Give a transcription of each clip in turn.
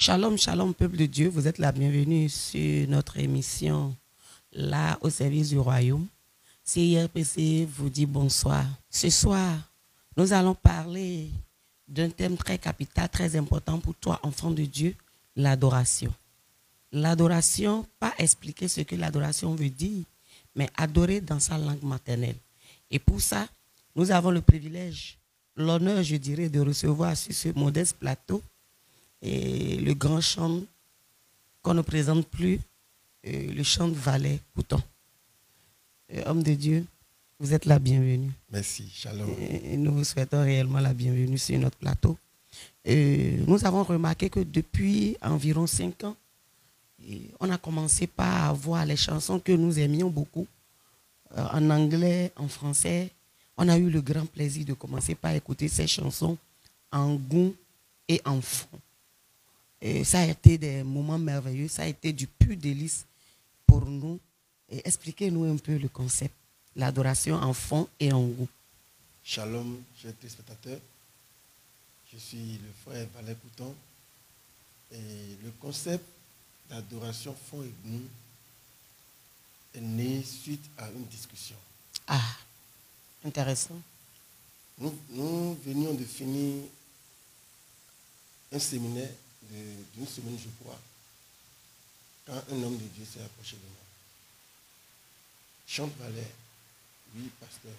Shalom, shalom, peuple de Dieu. Vous êtes la bienvenue sur notre émission, là, au service du royaume. CIRPC vous dit bonsoir. Ce soir, nous allons parler d'un thème très capital, très important pour toi, enfant de Dieu, l'adoration. L'adoration, pas expliquer ce que l'adoration veut dire, mais adorer dans sa langue maternelle. Et pour ça, nous avons le privilège, l'honneur, je dirais, de recevoir sur ce modeste plateau et le grand chant qu'on ne présente plus, le chant de Valais Couton. Homme de Dieu, vous êtes la bienvenue. Merci, shalom. Et nous vous souhaitons réellement la bienvenue sur notre plateau. Nous avons remarqué que depuis environ 5 ans, on a commencé par avoir les chansons que nous aimions beaucoup, en anglais, en français. On a eu le grand plaisir de commencer par écouter ces chansons en goût et en fond. Et ça a été des moments merveilleux, ça a été du pur délice pour nous. Expliquez-nous un peu le concept, l'adoration en fond et en goût. Shalom, chers téléspectateurs. Je suis le frère Valais Couton. Et le concept d'adoration fond et goût est né suite à une discussion. Ah, intéressant. Nous venions de finir un séminaire d'une semaine, je crois, quand un homme de Dieu s'est approché de moi. Chante Valais, oui, pasteur.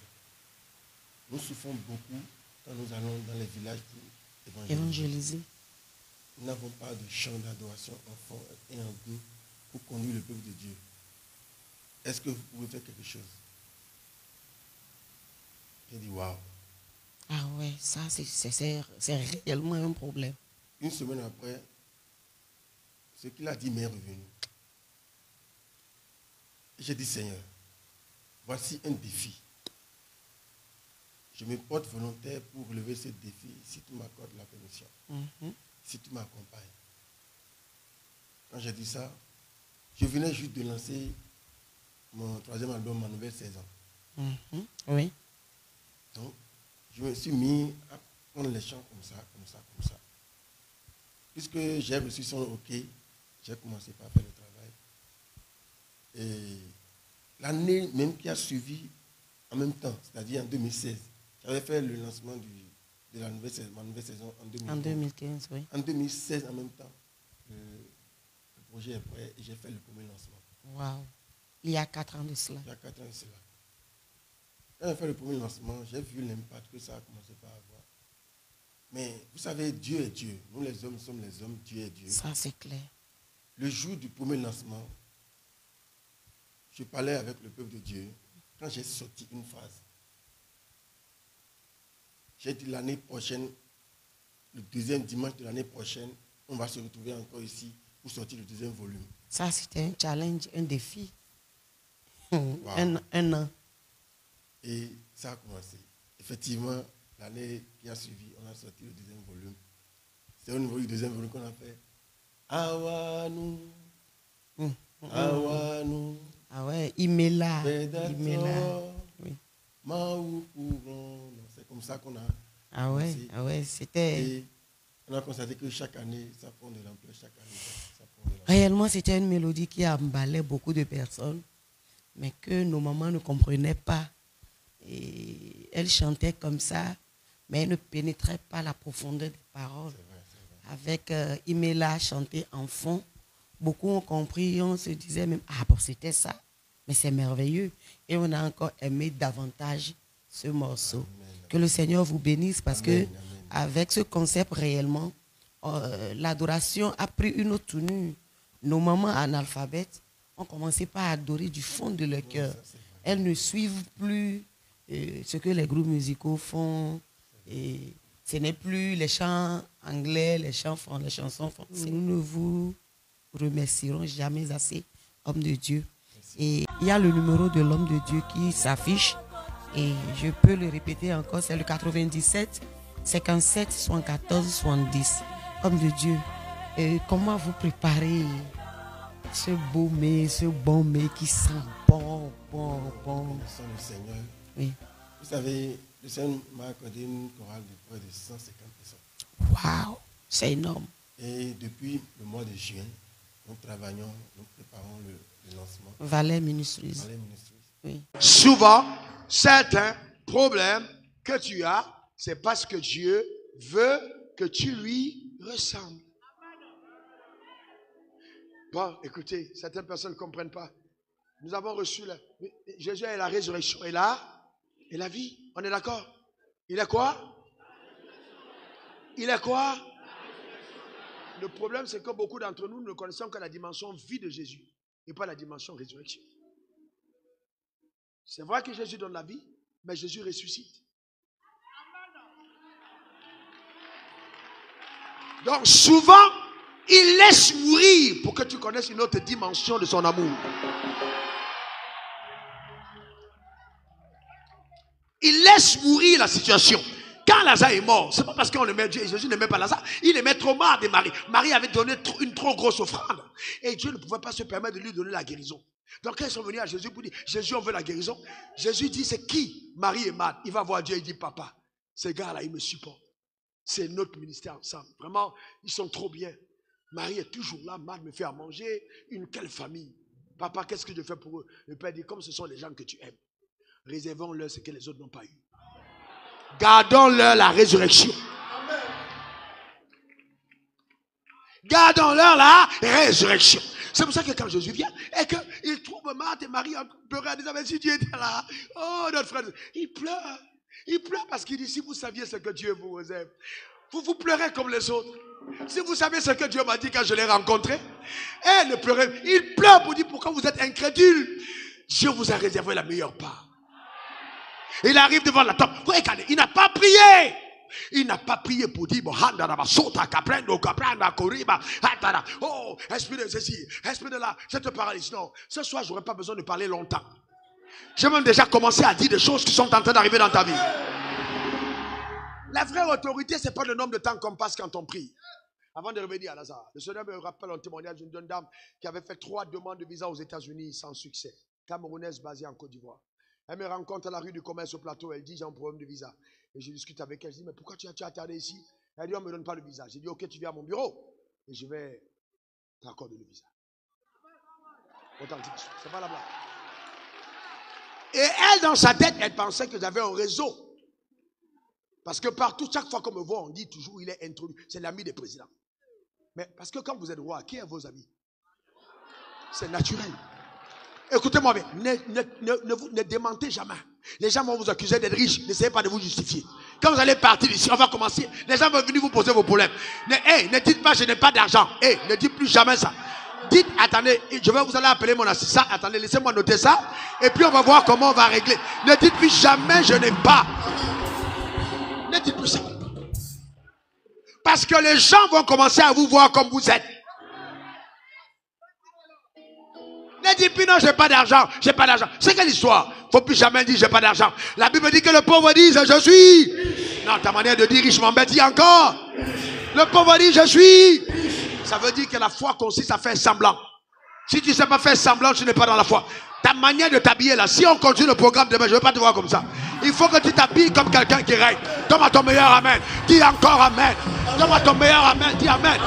Nous souffrons beaucoup quand nous allons dans les villages pour évangéliser. Nous n'avons pas de chant d'adoration en fond et en goût pour conduire le peuple de Dieu. Est-ce que vous pouvez faire quelque chose? J'ai dit waouh. Ah ouais, ça c'est réellement un problème. Une semaine après, ce qu'il a dit m'est revenu. J'ai dit, Seigneur, voici un défi. Je me porte volontaire pour relever ce défi si tu m'accordes la permission, si tu m'accompagnes. Quand j'ai dit ça, je venais juste de lancer mon 3e album, ma nouvelle saison. Oui. Donc, je me suis mis à prendre les chants comme ça. Puisque j'ai reçu son OK, j'ai commencé par faire le travail. Et l'année même qui a suivi, en même temps, c'est-à-dire en 2016, j'avais fait le lancement de ma nouvelle saison en 2015. Oui. En 2016, en même temps, le projet est prêt et j'ai fait le premier lancement. Waouh. Il y a 4 ans de cela. Il y a 4 ans de cela. Quand j'ai fait le premier lancement, j'ai vu l'impact que ça a commencé par avoir. Mais vous savez, Dieu est Dieu. Nous les hommes sommes les hommes, Dieu est Dieu. Ça c'est clair. Le jour du premier lancement, je parlais avec le peuple de Dieu. Quand j'ai sorti une phrase, j'ai dit l'année prochaine, le 2e dimanche de l'année prochaine, on va se retrouver encore ici pour sortir le 2e volume. Ça c'était un challenge, un défi. Wow. Un an. Et ça a commencé. Effectivement, l'année qui a suivi, on a sorti le 2e volume. C'est au niveau du 2e volume qu'on a fait Awanu. Awanu. Ah ouais, Imela. Oui. C'est comme ça qu'on a. Ah ouais, c'était. Et on a constaté que chaque année, ça prend de l'ampleur. Chaque année, ça prend de l'ampleur. Réellement, c'était une mélodie qui emballait beaucoup de personnes, mais que nos mamans ne comprenaient pas. Et elles chantaient comme ça, mais elles ne pénétraient pas la profondeur des paroles. C'est vrai. Avec Imela chanté en fond, beaucoup ont compris et on se disait même, ah bon, c'était ça, mais c'est merveilleux. Et on a encore aimé davantage ce morceau. Amen. Que le Seigneur vous bénisse parce que avec ce concept réellement, l'adoration a pris une autre tenue. Nos mamans analphabètes ont commencé par adorer du fond de leur cœur. Elles ne suivent plus ce que les groupes musicaux font. Et ce n'est plus les chants anglais, les chansons françaises. Nous ne vous remercierons jamais assez, homme de Dieu. Et il y a le numéro de l'homme de Dieu qui s'affiche. Et je peux le répéter encore, c'est le 97 57 74 70. Homme de Dieu, comment vous préparez ce beau mets, ce bon mets qui sent bon. Sans le Seigneur. Oui. Vous savez, le Seigneur m'a accordé une chorale de près de 150 personnes. Waouh, c'est énorme. Et depuis le mois de juin, nous travaillons, nous préparons le lancement. Valais Ministries. Valais Ministries. Oui. Souvent, certains problèmes que tu as, c'est parce que Dieu veut que tu lui ressembles. Bon, écoutez, certaines personnes ne comprennent pas. Nous avons reçu Jésus est la résurrection et la vie. On est d'accord? Il est quoi? Il est quoi? Le problème, c'est que beaucoup d'entre nous ne connaissons que la dimension vie de Jésus et pas la dimension résurrection. C'est vrai que Jésus donne la vie, mais Jésus ressuscite. Donc souvent, il laisse mourir pour que tu connaisses une autre dimension de son amour. Il laisse mourir la situation. Quand Lazare est mort, c'est pas parce qu'on aimait Dieu et Jésus n'aimait pas Lazare. Il aimait trop marre de Marie. Marie avait donné une trop grosse offrande. Et Dieu ne pouvait pas se permettre de lui donner la guérison. Donc quand ils sont venus à Jésus pour dire, Jésus, on veut la guérison. Jésus dit, c'est qui? Marie est malade. Il va voir Dieu et il dit, papa, ces gars-là, ils me supportent. C'est notre ministère ensemble. Vraiment, ils sont trop bien. Marie est toujours là, Marthe me fait à manger. Quelle famille. Papa, qu'est-ce que je fais pour eux? Le Père dit, comme ce sont les gens que tu aimes, réservons-leur ce que les autres n'ont pas eu. Gardons-leur la résurrection. Gardons-leur la résurrection. C'est pour ça que quand Jésus vient et qu'il trouve Marthe et Marie en pleurant en disant, mais si Dieu était là, oh notre frère, il pleure. Il pleure parce qu'il dit, si vous saviez ce que Dieu vous réserve, vous pleurez comme les autres. Si vous savez ce que Dieu m'a dit quand je l'ai rencontré, ne pleurez. Il pleure pour dire, pourquoi vous êtes incrédule? Dieu vous a réservé la meilleure part. Il arrive devant la table. Il n'a pas prié. Il n'a pas prié pour dire, oh, esprit de ceci, esprit de là, je te paralyse. Non, ce soir, je n'aurai pas besoin de parler longtemps. J'ai même déjà commencé à dire des choses qui sont en train d'arriver dans ta vie. La vraie autorité, ce n'est pas le nombre de temps qu'on passe quand on prie. Avant de revenir à Lazare, le Seigneur me rappelle un témoignage d'une jeune dame qui avait fait 3 demandes de visa aux États-Unis sans succès. Camerounaise basée en Côte d'Ivoire. Elle me rencontre à la rue du commerce au plateau. Elle dit, j'ai un problème de visa. Et je discute avec elle. Je dis, mais pourquoi tu as attardé ici? Elle dit, on ne me donne pas le visa. J'ai dit, ok, tu viens à mon bureau. Et je vais t'accorder le visa. Authentique. C'est pas la blague. Et elle, dans sa tête, elle pensait que j'avais un réseau. Parce que partout, chaque fois qu'on me voit, on dit toujours, il est introduit. C'est l'ami des présidents. Mais parce que quand vous êtes roi, qui est vos amis? C'est naturel. Écoutez-moi bien, ne démentez jamais. Les gens vont vous accuser d'être riches. N'essayez pas de vous justifier. Quand vous allez partir d'ici, on va commencer. Les gens vont venir vous poser vos problèmes. Ne dites pas, je n'ai pas d'argent. Ne dites plus jamais ça. Dites, attendez, vous allez appeler mon assistant. Attendez, laissez-moi noter ça. Et puis on va voir comment on va régler. Ne dites plus jamais, je n'ai pas. Ne dites plus ça. Parce que les gens vont commencer à vous voir comme vous êtes. Ne dites plus non, j'ai pas d'argent, j'ai pas d'argent. C'est quelle histoire? Faut plus jamais dire j'ai pas d'argent. La Bible dit que le pauvre dit je suis. Non, ta manière de dire riche m'embête, dis encore. Le pauvre dit je suis. Ça veut dire que la foi consiste à faire semblant. Si tu ne sais pas faire semblant, tu n'es pas dans la foi. Ta manière de t'habiller là, si on continue le programme demain, je ne veux pas te voir comme ça. Il faut que tu t'habilles comme quelqu'un qui règne. Donne-moi ton meilleur amen. Dis encore amen. Donne-moi ton meilleur amen. Dis amen.